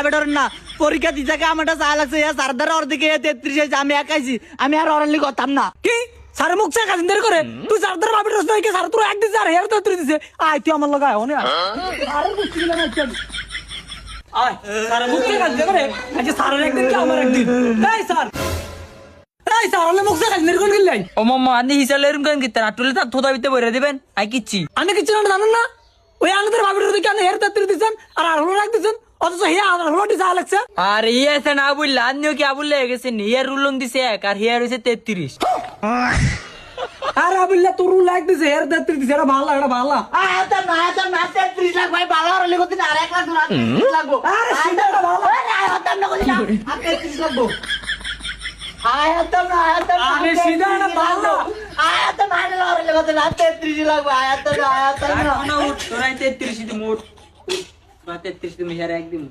better না পরীক্ষা দিতে আমারটা চা লাগছে সারদার ওর দিকে 33 হয়েছে আমি একাইছি আমি আর অরালি করতাম না কি সারে মুখ চা কাজিন দেরি করে তুই সারদার বাবির রস নয় কি সার তোর একদিন আর হেয়ার তো তুই দিছে আয় তুই আমার লাগা আয় না আরে বুঝছি না আয় সারে মুখ চা কাজিন করে আজকে সারের একদিন কি আমার একদিন এই স্যার হলে মুখ চা কাজিন দেরি করে গেলাই ও মাম্মা আনি হিসালে এরকম কেন কিতেন আটুলে তার থোদা ভিতরে বইরা দিবেন আই কিচ্ছি আমি কিছু না জানেন না ওই আমাদের বাবির রস কেন হেয়ার তো তুই দিছেন আর হলো রাখতেছেন অথচ হে আর হলো দিছে লাগছে আর ইয়ে আছে না বুঝলা আনিও কি আবুল লেগে গেছে হিয়ার রুলন দিছে 1 আর হিয়ার হইছে 33 আরে আবুল্লাহ তোর লাইক দিছে হেয়ার তো তুই দিছে এটা ভালো এটা ভালো আয়াতাম না 33 লাখ ভাই ভালো অরালি করতে আর 1 লাখ দূর 33 লাগবো আরে সেটা ভালো আয়াতাম না কইছি না 33 লাগবো আয়াতাম না আরে সিধা না ভালো আয়াতাম না অরালি করতে 33 লাগবো আয়াতাম না তোরাই 33 দিমু 33 তুমি হিয়ার একদিন